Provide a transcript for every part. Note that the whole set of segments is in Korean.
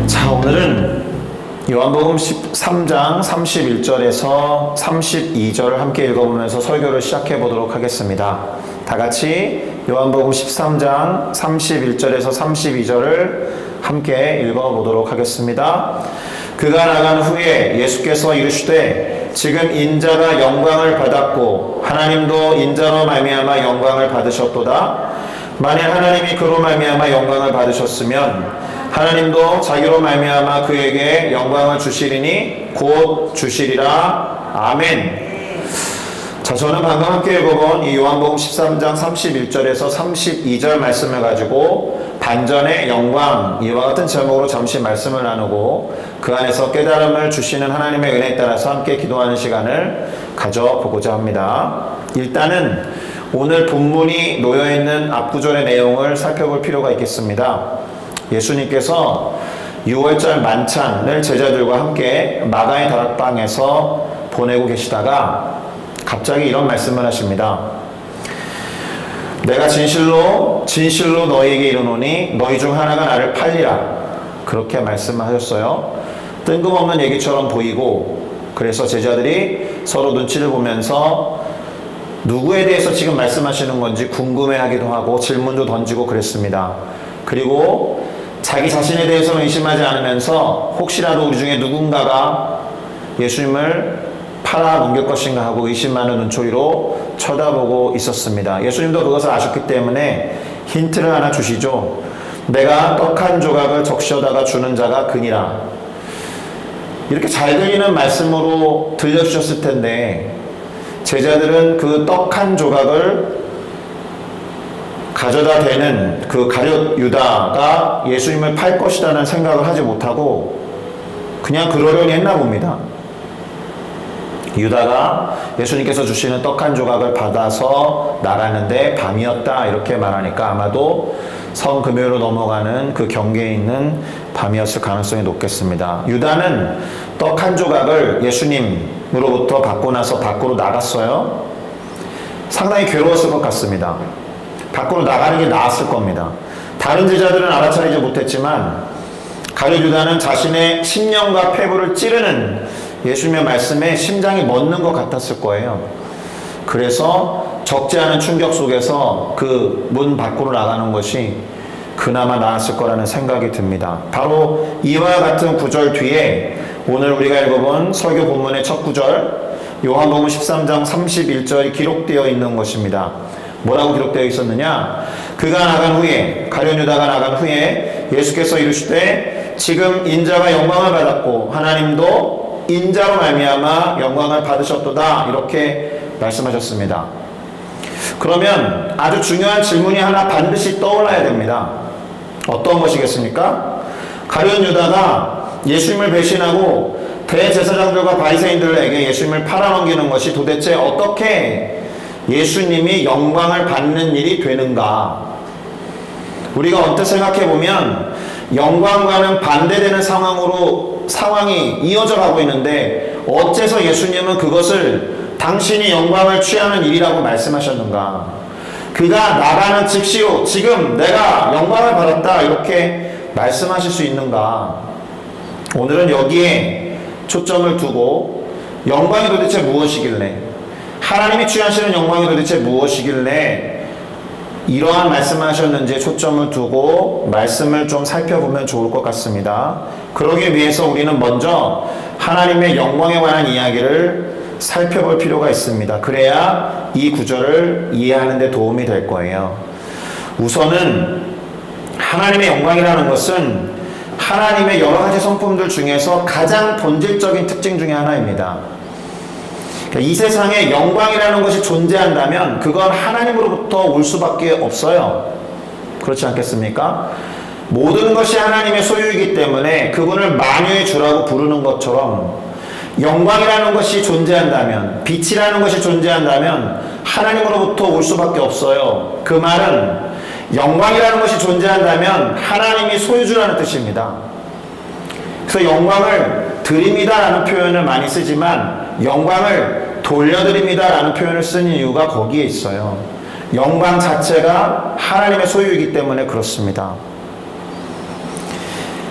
자, 오늘은 요한복음 13장 31절에서 32절을 함께 읽어보면서 설교를 시작해 보도록 하겠습니다. 다 같이 요한복음 13장 31절에서 32절을 함께 읽어보도록 하겠습니다. 그가 나간 후에 예수께서 이르시되 지금 인자가 영광을 받았고 하나님도 인자로 말미암아 영광을 받으셨도다. 만일 하나님이 그로 말미암아 영광을 받으셨으면 하나님도 자기로 말미암아 그에게 영광을 주시리니 곧 주시리라. 아멘. 자, 저는 방금 함께 읽어본 이 요한복음 13장 31절에서 32절 말씀을 가지고 반전의 영광, 이와 같은 제목으로 잠시 말씀을 나누고 그 안에서 깨달음을 주시는 하나님의 은혜에 따라서 함께 기도하는 시간을 가져보고자 합니다. 일단은 오늘 본문이 놓여있는 앞구절의 내용을 살펴볼 필요가 있겠습니다. 예수님께서 6월절 만찬을 제자들과 함께 마가의 다락방에서 보내고 계시다가 갑자기 이런 말씀을 하십니다. 내가 진실로 너희에게 이르노니 너희 중 하나가 나를 팔리라. 그렇게 말씀을 하셨어요. 뜬금없는 얘기처럼 보이고, 그래서 제자들이 서로 눈치를 보면서 누구에 대해서 지금 말씀하시는 건지 궁금해하기도 하고 질문도 던지고 그랬습니다. 그리고 자기 자신에 대해서는 의심하지 않으면서 혹시라도 우리 중에 누군가가 예수님을 팔아 넘길 것인가 하고 의심하는 눈초리로 쳐다보고 있었습니다. 예수님도 그것을 아셨기 때문에 힌트를 하나 주시죠. 내가 떡 한 조각을 적셔다가 주는 자가 그니라. 이렇게 잘 들리는 말씀으로 들려주셨을 텐데 제자들은 그 떡 한 조각을 가져다 대는 그 가룟 유다가 예수님을 팔 것이라는 생각을 하지 못하고 그냥 그러려니 했나 봅니다. 유다가 예수님께서 주시는 떡 한 조각을 받아서 나가는데 밤이었다 이렇게 말하니까 아마도 성금요로 넘어가는 그 경계에 있는 밤이었을 가능성이 높겠습니다. 유다는 떡 한 조각을 예수님으로부터 받고 나서 밖으로 나갔어요. 상당히 괴로웠을 것 같습니다. 밖으로 나가는 게 나았을 겁니다. 다른 제자들은 알아차리지 못했지만 가룟 유다는 자신의 심령과 폐부를 찌르는 예수님의 말씀에 심장이 멎는 것 같았을 거예요. 그래서 적지 않은 충격 속에서 그 문 밖으로 나가는 것이 그나마 나았을 거라는 생각이 듭니다. 바로 이와 같은 구절 뒤에 오늘 우리가 읽어본 설교 본문의 첫 구절 요한복음 13장 31절이 기록되어 있는 것입니다. 뭐라고 기록되어 있었느냐? 그가 나간 후에, 가룟 유다가 나간 후에 예수께서 이르시되 지금 인자가 영광을 받았고 하나님도 인자로 말미암아 영광을 받으셨도다. 이렇게 말씀하셨습니다. 그러면 아주 중요한 질문이 하나 반드시 떠올라야 됩니다. 어떤 것이겠습니까? 가룟 유다가 예수님을 배신하고 대제사장들과 바리새인들에게 예수님을 팔아넘기는 것이 도대체 어떻게 예수님이 영광을 받는 일이 되는가? 우리가 언뜻 생각해보면 영광과는 반대되는 상황이 이어져 가고 있는데 어째서 예수님은 그것을 당신이 영광을 취하는 일이라고 말씀하셨는가? 그가 나가는 즉시로 지금 내가 영광을 받았다 이렇게 말씀하실 수 있는가? 오늘은 여기에 초점을 두고 영광이 도대체 무엇이길래, 하나님이 취하시는 영광이 도대체 무엇이길래 이러한 말씀을 하셨는지에 초점을 두고 말씀을 좀 살펴보면 좋을 것 같습니다. 그러기 위해서 우리는 먼저 하나님의 영광에 관한 이야기를 살펴볼 필요가 있습니다. 그래야 이 구절을 이해하는 데 도움이 될 거예요. 우선은 하나님의 영광이라는 것은 하나님의 여러 가지 성품들 중에서 가장 본질적인 특징 중에 하나입니다. 이 세상에 영광이라는 것이 존재한다면 그건 하나님으로부터 올 수밖에 없어요. 그렇지 않겠습니까? 모든 것이 하나님의 소유이기 때문에 그분을 만유의 주라고 부르는 것처럼 영광이라는 것이 존재한다면, 빛이라는 것이 존재한다면 하나님으로부터 올 수밖에 없어요. 그 말은 영광이라는 것이 존재한다면 하나님이 소유주라는 뜻입니다. 그래서 영광을 드립니다 라는 표현을 많이 쓰지만 영광을 돌려드립니다 라는 표현을 쓰는 이유가 거기에 있어요. 영광 자체가 하나님의 소유이기 때문에 그렇습니다.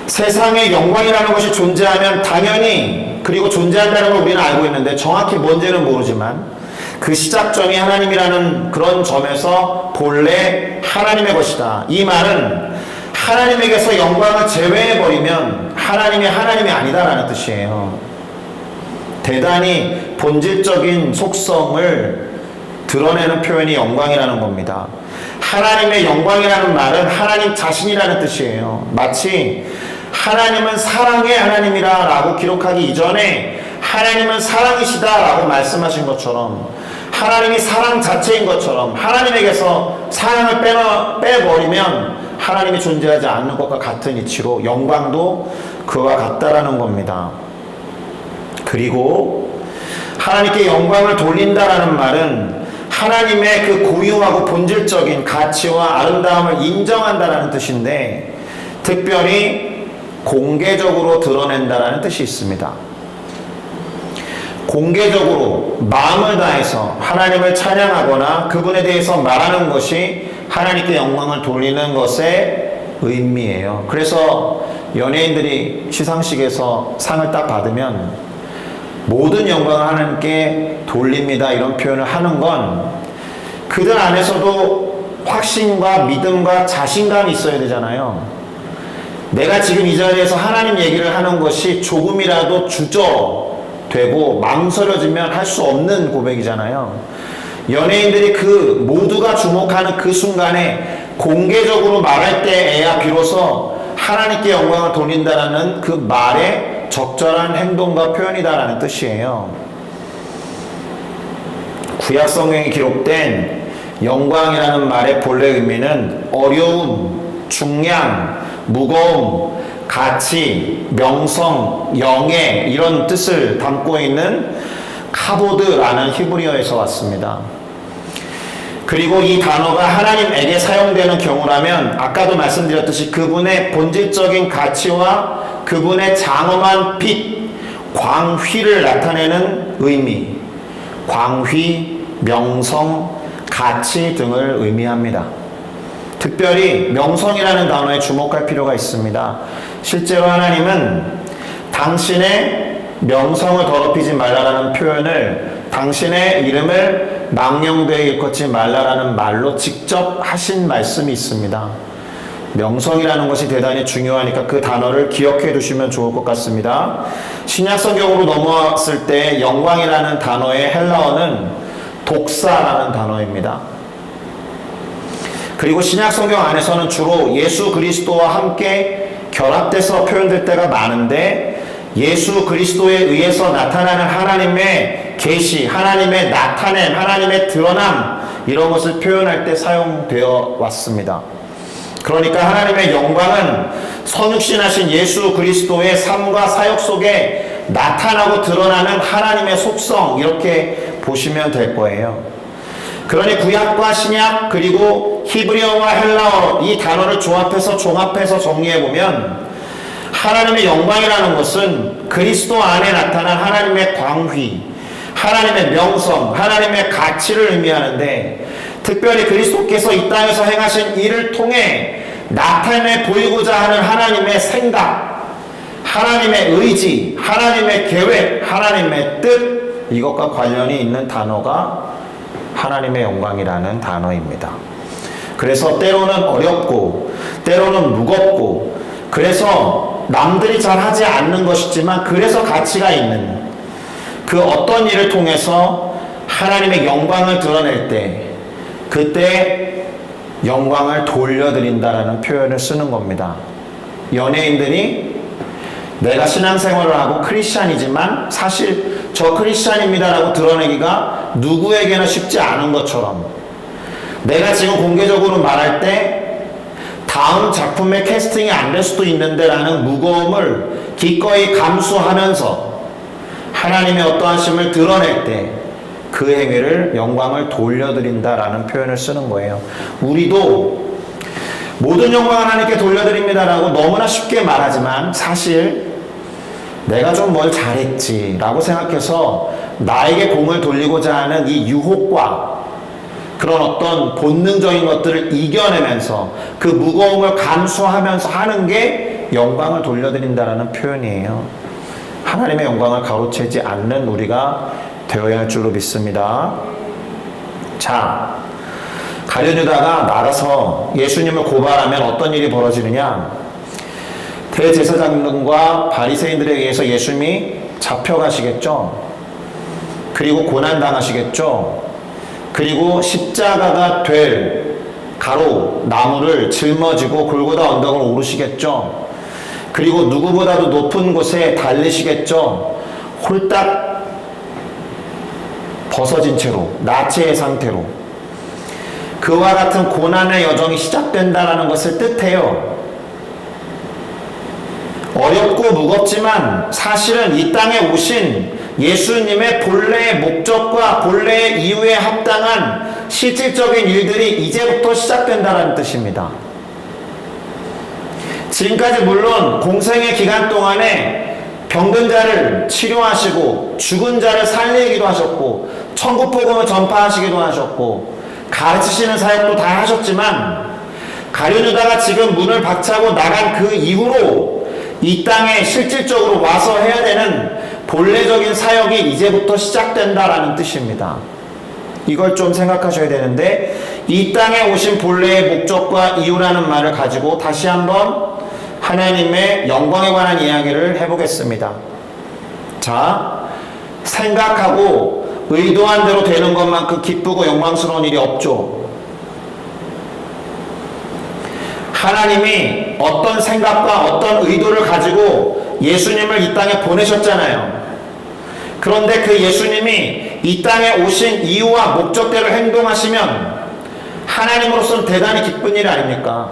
세상에 영광이라는 것이 존재하면 당연히, 그리고 존재한다는 걸 우리는 알고 있는데 정확히 뭔지는 모르지만 그 시작점이 하나님이라는 그런 점에서 본래 하나님의 것이다. 이 말은 하나님에게서 영광을 제외해버리면 하나님이 아니다라는 뜻이에요. 대단히 본질적인 속성을 드러내는 표현이 영광이라는 겁니다. 하나님의 영광이라는 말은 하나님 자신이라는 뜻이에요. 마치 하나님은 사랑의 하나님이라 라고 기록하기 이전에 하나님은 사랑이시다 라고 말씀하신 것처럼, 하나님이 사랑 자체인 것처럼 하나님에게서 사랑을 빼버리면 하나님이 존재하지 않는 것과 같은 이치로 영광도 그와 같다라는 겁니다. 그리고 하나님께 영광을 돌린다라는 말은 하나님의 그 고유하고 본질적인 가치와 아름다움을 인정한다라는 뜻인데, 특별히 공개적으로 드러낸다라는 뜻이 있습니다. 공개적으로 마음을 다해서 하나님을 찬양하거나 그분에 대해서 말하는 것이 하나님께 영광을 돌리는 것의 의미예요. 그래서 연예인들이 시상식에서 상을 딱 받으면 모든 영광을 하나님께 돌립니다 이런 표현을 하는 건 그들 안에서도 확신과 믿음과 자신감이 있어야 되잖아요. 내가 지금 이 자리에서 하나님 얘기를 하는 것이 조금이라도 주저되고 망설여지면 할 수 없는 고백이잖아요. 연예인들이 그 모두가 주목하는 그 순간에 공개적으로 말할 때에야 비로소 하나님께 영광을 돌린다라는 그 말의 적절한 행동과 표현이다라는 뜻이에요. 구약 성경에 기록된 영광이라는 말의 본래 의미는 어려움, 중량, 무거움, 가치, 명성, 영예 이런 뜻을 담고 있는 카보드라는 히브리어에서 왔습니다. 그리고 이 단어가 하나님에게 사용되는 경우라면 아까도 말씀드렸듯이 그분의 본질적인 가치와 그분의 장엄한 빛, 광휘를 나타내는 의미, 광휘, 명성, 가치 등을 의미합니다. 특별히 명성이라는 단어에 주목할 필요가 있습니다. 실제로 하나님은 당신의 명성을 더럽히지 말라라는 표현을 당신의 이름을 망령되이 일컫지 말라라는 말로 직접 하신 말씀이 있습니다. 명성이라는 것이 대단히 중요하니까 그 단어를 기억해 두시면 좋을 것 같습니다. 신약 성경으로 넘어왔을 때 영광이라는 단어의 헬라어는 독사라는 단어입니다. 그리고 신약 성경 안에서는 주로 예수 그리스도와 함께 결합돼서 표현될 때가 많은데, 예수 그리스도에 의해서 나타나는 하나님의 계시, 하나님의 나타냄, 하나님의 드러남 이런 것을 표현할 때 사용되어 왔습니다. 그러니까 하나님의 영광은 성육신하신 예수 그리스도의 삶과 사역 속에 나타나고 드러나는 하나님의 속성, 이렇게 보시면 될 거예요. 그러니 구약과 신약 그리고 히브리어와 헬라어 이 단어를 종합해서 정리해보면 하나님의 영광이라는 것은 그리스도 안에 나타난 하나님의 광휘, 하나님의 명성, 하나님의 가치를 의미하는데, 특별히 그리스도께서 이 땅에서 행하신 일을 통해 나타내 보이고자 하는 하나님의 생각, 하나님의 의지, 하나님의 계획, 하나님의 뜻, 이것과 관련이 있는 단어가 하나님의 영광이라는 단어입니다. 그래서 때로는 어렵고 때로는 무겁고, 그래서 남들이 잘 하지 않는 것이지만 그래서 가치가 있는 그 어떤 일을 통해서 하나님의 영광을 드러낼 때, 그때 영광을 돌려드린다라는 표현을 쓰는 겁니다. 연예인들이 내가 신앙생활을 하고 크리스찬이지만 사실 저 크리스찬입니다라고 드러내기가 누구에게나 쉽지 않은 것처럼, 내가 지금 공개적으로 말할 때 다음 작품의 캐스팅이 안 될 수도 있는데 라는 무거움을 기꺼이 감수하면서 하나님의 어떠하심을 드러낼 때 그 행위를 영광을 돌려드린다라는 표현을 쓰는 거예요. 우리도 모든 영광을 하나님께 돌려드립니다라고 너무나 쉽게 말하지만 사실 내가 좀 뭘 잘했지 라고 생각해서 나에게 공을 돌리고자 하는 이 유혹과 그런 어떤 본능적인 것들을 이겨내면서 그 무거움을 감수하면서 하는 게 영광을 돌려드린다라는 표현이에요. 하나님의 영광을 가로채지 않는 우리가 되어야 할 줄로 믿습니다. 자, 가룟 유다가 나가서 예수님을 고발하면 어떤 일이 벌어지느냐? 대제사장들과 바리새인들에 의해서 예수님이 잡혀가시겠죠. 그리고 고난당하시겠죠. 그리고 십자가가 될 가로 나무를 짊어지고 골고다 언덕을 오르시겠죠. 그리고 누구보다도 높은 곳에 달리시겠죠. 홀딱 벗어진 채로, 나체의 상태로 그와 같은 고난의 여정이 시작된다는 것을 뜻해요. 어렵고 무겁지만 사실은 이 땅에 오신 예수님의 본래의 목적과 본래의 이유에 합당한 실질적인 일들이 이제부터 시작된다는 뜻입니다. 지금까지 물론 공생의 기간 동안에 병든 자를 치료하시고 죽은 자를 살리기도 하셨고 천국 복음을 전파하시기도 하셨고 가르치시는 사역도 다 하셨지만 가룟 유다가 지금 문을 박차고 나간 그 이후로 이 땅에 실질적으로 와서 해야 되는 본래적인 사역이 이제부터 시작된다라는 뜻입니다. 이걸 좀 생각하셔야 되는데 이 땅에 오신 본래의 목적과 이유라는 말을 가지고 다시 한번 하나님의 영광에 관한 이야기를 해보겠습니다. 자, 생각하고 의도한 대로 되는 것만큼 기쁘고 영광스러운 일이 없죠. 하나님이 어떤 생각과 어떤 의도를 가지고 예수님을 이 땅에 보내셨잖아요. 그런데 그 예수님이 이 땅에 오신 이유와 목적대로 행동하시면 하나님으로서는 대단히 기쁜 일 아닙니까?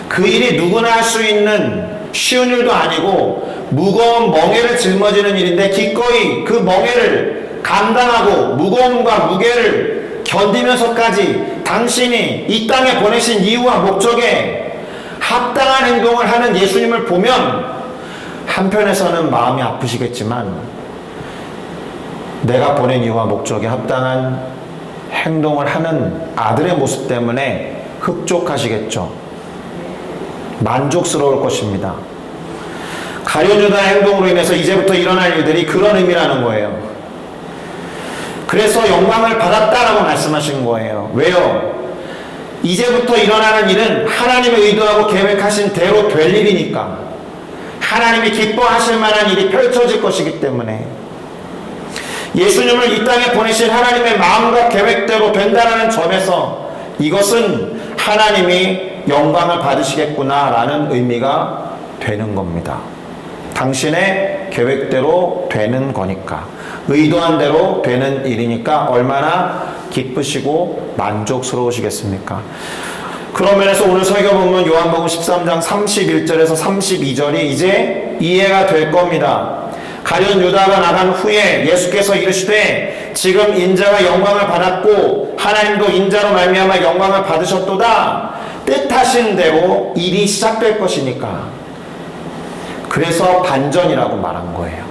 그 일이 누구나 할 수 있는 쉬운 일도 아니고 무거운 멍에를 짊어지는 일인데 기꺼이 그 멍에를 감당하고 무거움과 무게를 견디면서까지 당신이 이 땅에 보내신 이유와 목적에 합당한 행동을 하는 예수님을 보면 한편에서는 마음이 아프시겠지만 내가 보낸 이유와 목적에 합당한 행동을 하는 아들의 모습 때문에 흡족하시겠죠. 만족스러울 것입니다. 가룟 유다의 행동으로 인해서 이제부터 일어날 일들이 그런 의미라는 거예요. 그래서 영광을 받았다라고 말씀하신 거예요. 왜요? 이제부터 일어나는 일은 하나님의 의도하고 계획하신 대로 될 일이니까. 하나님이 기뻐하실 만한 일이 펼쳐질 것이기 때문에 예수님을 이 땅에 보내신 하나님의 마음과 계획대로 된다는 점에서 이것은 하나님이 영광을 받으시겠구나라는 의미가 되는 겁니다. 당신의 계획대로 되는 거니까, 의도한 대로 되는 일이니까 얼마나 기쁘시고 만족스러우시겠습니까? 그런 면에서 오늘 설교본문 요한복음 13장 31절에서 32절이 이제 이해가 될 겁니다. 가룟 유다가 나간 후에 예수께서 이르시되 지금 인자가 영광을 받았고 하나님도 인자로 말미암아 영광을 받으셨도다. 뜻하신 대로 일이 시작될 것이니까. 그래서 반전이라고 말한 거예요.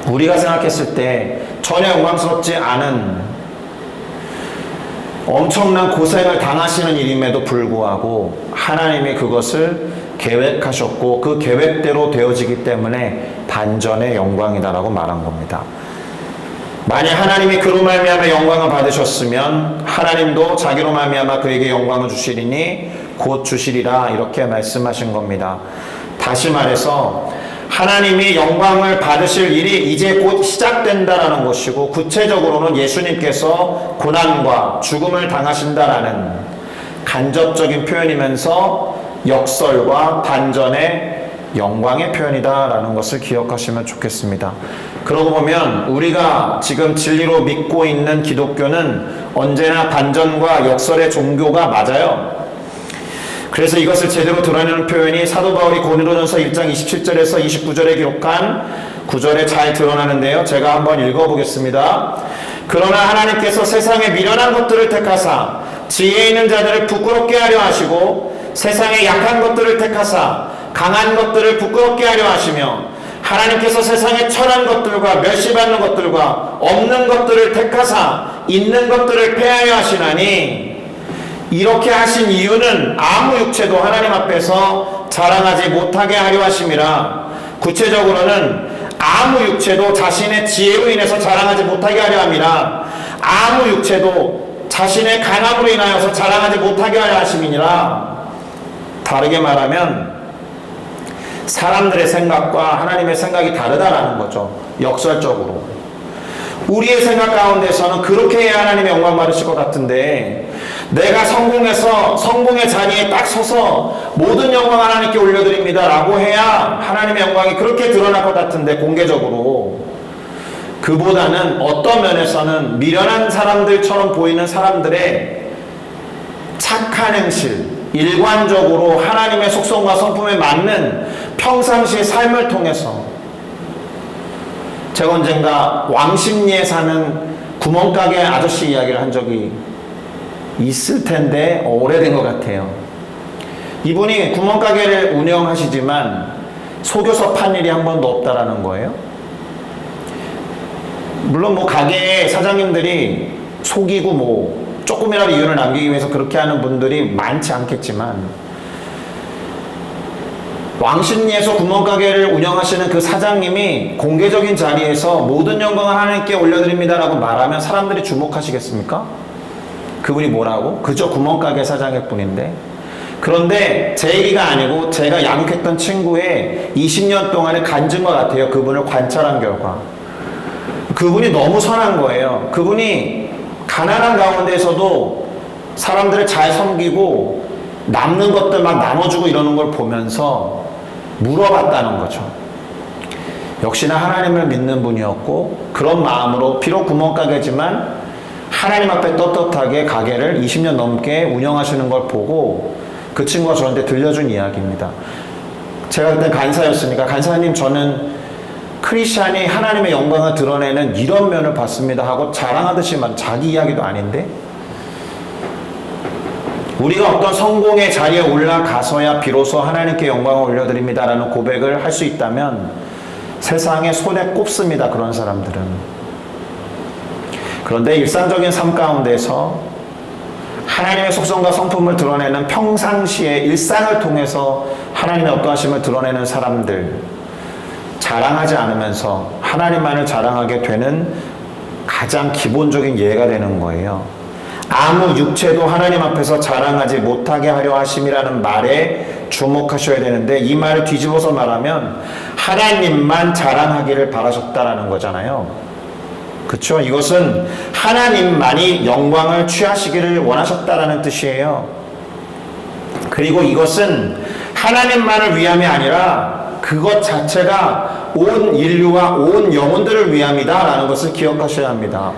우리가 생각했을 때 전혀 영광스럽지 않은 엄청난 고생을 당하시는 일임에도 불구하고 하나님이 그것을 계획하셨고 그 계획대로 되어지기 때문에 반전의 영광이다라고 말한 겁니다. 만약 하나님이 그로 말미암아 영광을 받으셨으면 하나님도 자기로 말미암아 그에게 영광을 주시리니 곧 주시리라 이렇게 말씀하신 겁니다. 다시 말해서 하나님이 영광을 받으실 일이 이제 곧 시작된다라는 것이고 구체적으로는 예수님께서 고난과 죽음을 당하신다라는 간접적인 표현이면서 역설과 반전의 영광의 표현이다라는 것을 기억하시면 좋겠습니다. 그러고 보면 우리가 지금 진리로 믿고 있는 기독교는 언제나 반전과 역설의 종교가 맞아요. 그래서 이것을 제대로 드러내는 표현이 사도 바울이 고린도전서 1장 27절에서 29절에 기록한 구절에 잘 드러나는데요. 제가 한번 읽어보겠습니다. 그러나 하나님께서 세상에 미련한 것들을 택하사 지혜 있는 자들을 부끄럽게 하려 하시고 세상에 약한 것들을 택하사 강한 것들을 부끄럽게 하려 하시며 하나님께서 세상에 천한 것들과 멸시받는 것들과 없는 것들을 택하사 있는 것들을 폐하여 하시나니 이렇게 하신 이유는 아무 육체도 하나님 앞에서 자랑하지 못하게 하려 하심이라. 구체적으로는 아무 육체도 자신의 지혜로 인해서 자랑하지 못하게 하려 함이라. 아무 육체도 자신의 강함으로 인하여서 자랑하지 못하게 하려 하심이니라. 다르게 말하면 사람들의 생각과 하나님의 생각이 다르다라는 거죠. 역설적으로. 우리의 생각 가운데서는 그렇게 해야 하나님의 영광 받으실 것 같은데, 내가 성공해서 성공의 자리에 딱 서서 모든 영광 하나님께 올려드립니다 라고 해야 하나님의 영광이 그렇게 드러날 것 같은데, 공개적으로 그보다는 어떤 면에서는 미련한 사람들처럼 보이는 사람들의 착한 행실, 일관적으로 하나님의 속성과 성품에 맞는 평상시의 삶을 통해서, 제가 언젠가 왕십리에 사는 구멍가게 아저씨 이야기를 한 적이 있을 텐데 오래된 것 같아요. 이분이 구멍가게를 운영하시지만 속여서 판 일이 한 번도 없다라는 거예요. 물론 뭐 가게 사장님들이 속이고 뭐 조금이라도 이윤을 남기기 위해서 그렇게 하는 분들이 많지 않겠지만, 왕십리에서 구멍가게를 운영하시는 그 사장님이 공개적인 자리에서 모든 영광을 하나님께 올려드립니다라고 말하면 사람들이 주목하시겠습니까? 그분이 뭐라고? 그저 구멍가게 사장일 뿐인데. 그런데 제 얘기가 아니고 제가 양육했던 친구의 20년 동안의 간증과 같아요. 그분을 관찰한 결과. 그분이 너무 선한 거예요. 그분이 가난한 가운데에서도 사람들을 잘 섬기고 남는 것들 막 나눠주고 이러는 걸 보면서 물어봤다는 거죠. 역시나 하나님을 믿는 분이었고, 그런 마음으로 비록 구멍가게지만 하나님 앞에 떳떳하게 가게를 20년 넘게 운영하시는 걸 보고 그 친구가 저한테 들려준 이야기입니다. 제가 그때 간사였으니까, 간사님 저는 크리스찬이 하나님의 영광을 드러내는 이런 면을 봤습니다 하고 자랑하듯이만, 자기 이야기도 아닌데, 우리가 어떤 성공의 자리에 올라가서야 비로소 하나님께 영광을 올려드립니다라는 고백을 할 수 있다면 세상에 손에 꼽습니다, 그런 사람들은. 그런데 일상적인 삶 가운데서 하나님의 속성과 성품을 드러내는 평상시의 일상을 통해서 하나님의 어떠하심을 드러내는 사람들, 자랑하지 않으면서 하나님만을 자랑하게 되는 가장 기본적인 예가 되는 거예요. 아무 육체도 하나님 앞에서 자랑하지 못하게 하려 하심이라는 말에 주목하셔야 되는데, 이 말을 뒤집어서 말하면 하나님만 자랑하기를 바라셨다라는 거잖아요. 그렇죠? 이것은 하나님만이 영광을 취하시기를 원하셨다라는 뜻이에요. 그리고 이것은 하나님만을 위함이 아니라 그것 자체가 온 인류와 온 영혼들을 위함이다라는 것을 기억하셔야 합니다.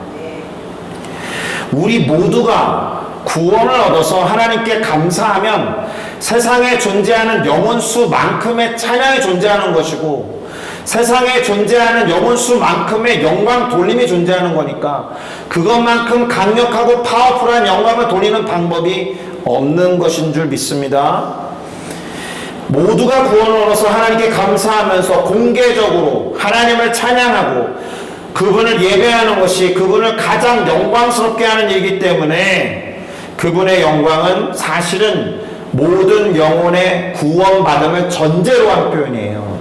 우리 모두가 구원을 얻어서 하나님께 감사하면 세상에 존재하는 영혼 수만큼의 찬양이 존재하는 것이고, 세상에 존재하는 영혼 수만큼의 영광 돌림이 존재하는 거니까 그것만큼 강력하고 파워풀한 영광을 돌리는 방법이 없는 것인 줄 믿습니다. 모두가 구원을 얻어서 하나님께 감사하면서 공개적으로 하나님을 찬양하고 그분을 예배하는 것이 그분을 가장 영광스럽게 하는 일이기 때문에, 그분의 영광은 사실은 모든 영혼의 구원받음을 전제로 한 표현이에요.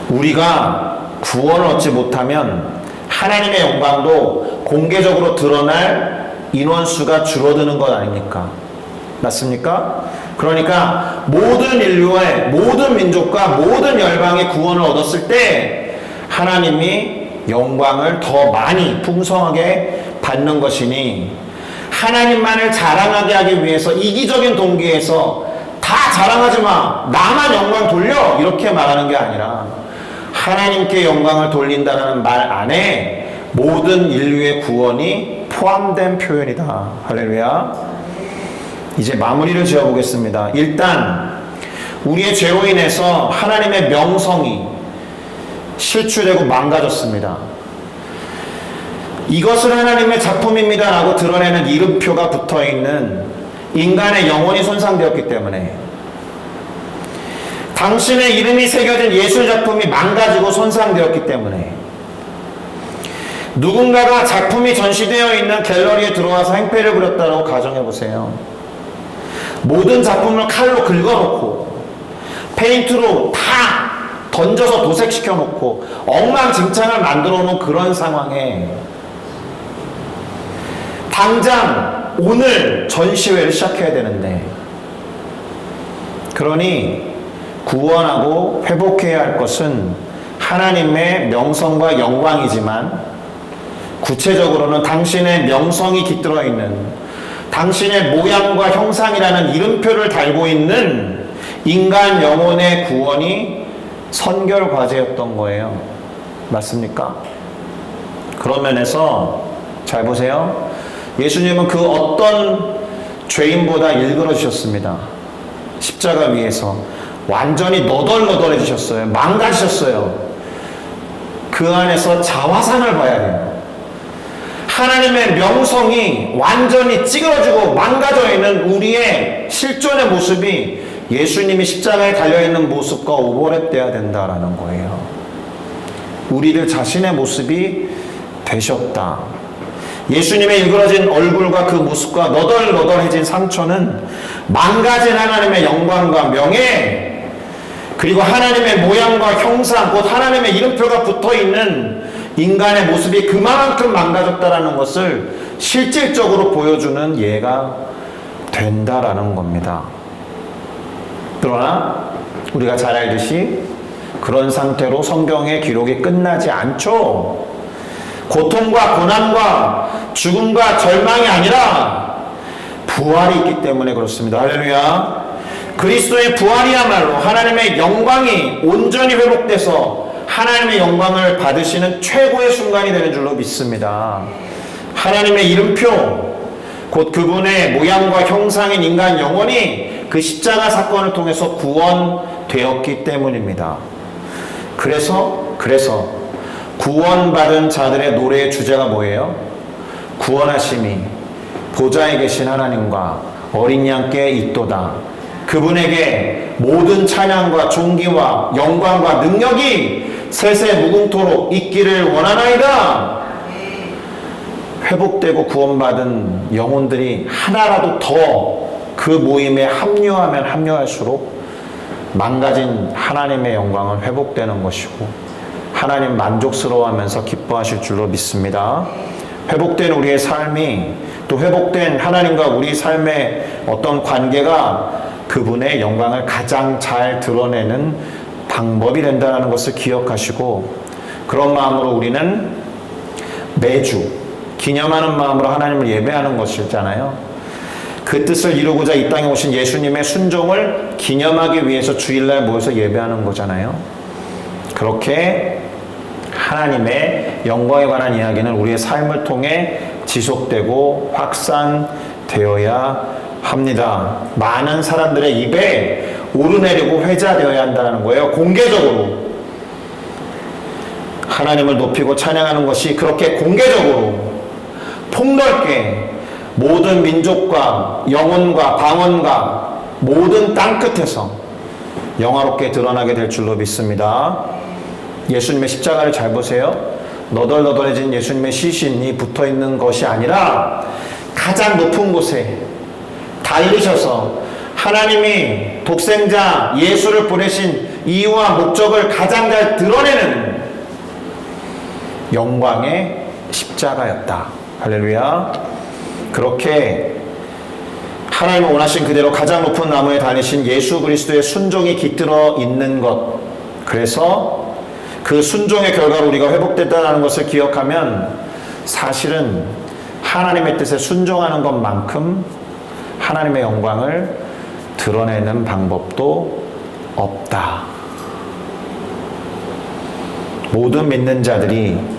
우리가 구원을 얻지 못하면 하나님의 영광도 공개적으로 드러날 인원수가 줄어드는 것 아닙니까? 맞습니까? 그러니까 모든 인류의 모든 민족과 모든 열방의 구원을 얻었을 때 하나님이 영광을 더 많이 풍성하게 받는 것이니, 하나님만을 자랑하게 하기 위해서 이기적인 동기에서 다 자랑하지 마, 나만 영광 돌려, 이렇게 말하는 게 아니라 하나님께 영광을 돌린다는 말 안에 모든 인류의 구원이 포함된 표현이다. 할렐루야. 이제 마무리를 지어보겠습니다. 일단 우리의 죄로 인해서 하나님의 명성이 실추되고 망가졌습니다. 이것은 하나님의 작품입니다 라고 드러내는 이름표가 붙어있는 인간의 영혼이 손상되었기 때문에, 당신의 이름이 새겨진 예술작품이 망가지고 손상되었기 때문에, 누군가가 작품이 전시되어 있는 갤러리에 들어와서 행패를 부렸다고 가정해보세요. 모든 작품을 칼로 긁어놓고 페인트로 다 던져서 도색시켜놓고 엉망진창을 만들어놓은 그런 상황에 당장 오늘 전시회를 시작해야 되는데, 그러니 구원하고 회복해야 할 것은 하나님의 명성과 영광이지만 구체적으로는 당신의 명성이 깃들어 있는, 당신의 모양과 형상이라는 이름표를 달고 있는 인간 영혼의 구원이 선결 과제였던 거예요. 맞습니까? 그런 면에서 잘 보세요. 예수님은 그 어떤 죄인보다 일그러지셨습니다. 십자가 위에서 완전히 너덜너덜해지셨어요. 망가지셨어요. 그 안에서 자화상을 봐야 돼요. 하나님의 명성이 완전히 찌그러지고 망가져 있는 우리의 실존의 모습이 예수님이 십자가에 달려있는 모습과 오버랩돼야 된다라는 거예요. 우리들 자신의 모습이 되셨다. 예수님의 일그러진 얼굴과 그 모습과 너덜너덜해진 상처는 망가진 하나님의 영광과 명예, 그리고 하나님의 모양과 형상, 곧 하나님의 이름표가 붙어있는 인간의 모습이 그만큼 망가졌다라는 것을 실질적으로 보여주는 예가 된다라는 겁니다. 그러나 우리가 잘 알듯이 그런 상태로 성경의 기록이 끝나지 않죠. 고통과 고난과 죽음과 절망이 아니라 부활이 있기 때문에 그렇습니다. 할렐루야. 그리스도의 부활이야말로 하나님의 영광이 온전히 회복돼서 하나님의 영광을 받으시는 최고의 순간이 되는 줄로 믿습니다. 하나님의 이름표, 곧 그분의 모양과 형상인 인간 영혼이 그 십자가 사건을 통해서 구원되었기 때문입니다. 그래서 구원받은 자들의 노래의 주제가 뭐예요? 구원하심이 보좌에 계신 하나님과 어린 양께 있도다. 그분에게 모든 찬양과 존귀와 영광과 능력이 세세 무궁토록 있기를 원하나이다. 회복되고 구원받은 영혼들이 하나라도 더 그 모임에 합류하면 합류할수록 망가진 하나님의 영광은 회복되는 것이고 하나님 만족스러워하면서 기뻐하실 줄로 믿습니다. 회복된 우리의 삶이, 또 회복된 하나님과 우리 삶의 어떤 관계가 그분의 영광을 가장 잘 드러내는 방법이 된다는 것을 기억하시고, 그런 마음으로 우리는 매주 기념하는 마음으로 하나님을 예배하는 것이잖아요. 그 뜻을 이루고자 이 땅에 오신 예수님의 순종을 기념하기 위해서 주일날 모여서 예배하는 거잖아요. 그렇게 하나님의 영광에 관한 이야기는 우리의 삶을 통해 지속되고 확산되어야 합니다. 많은 사람들의 입에 오르내리고 회자되어야 한다는 거예요. 공개적으로 하나님을 높이고 찬양하는 것이 그렇게 공개적으로 폭넓게 모든 민족과 영혼과 방언과 모든 땅끝에서 영화롭게 드러나게 될 줄로 믿습니다. 예수님의 십자가를 잘 보세요. 너덜너덜해진 예수님의 시신이 붙어있는 것이 아니라 가장 높은 곳에 달리셔서 하나님이 독생자 예수를 보내신 이유와 목적을 가장 잘 드러내는 영광의 십자가였다. 할렐루야. 그렇게 하나님을 원하신 그대로 가장 높은 나무에 달리신 예수 그리스도의 순종이 깃들어 있는 것, 그래서 그 순종의 결과로 우리가 회복됐다는 것을 기억하면 사실은 하나님의 뜻에 순종하는 것만큼 하나님의 영광을 드러내는 방법도 없다. 모든 믿는 자들이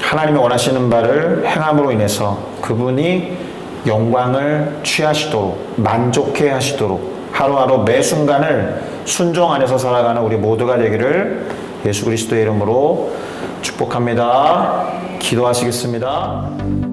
하나님이 원하시는 바를 행함으로 인해서 그분이 영광을 취하시도록, 만족해 하시도록 하루하루 매 순간을 순종 안에서 살아가는 우리 모두가 되기를 예수 그리스도의 이름으로 축복합니다. 기도하시겠습니다.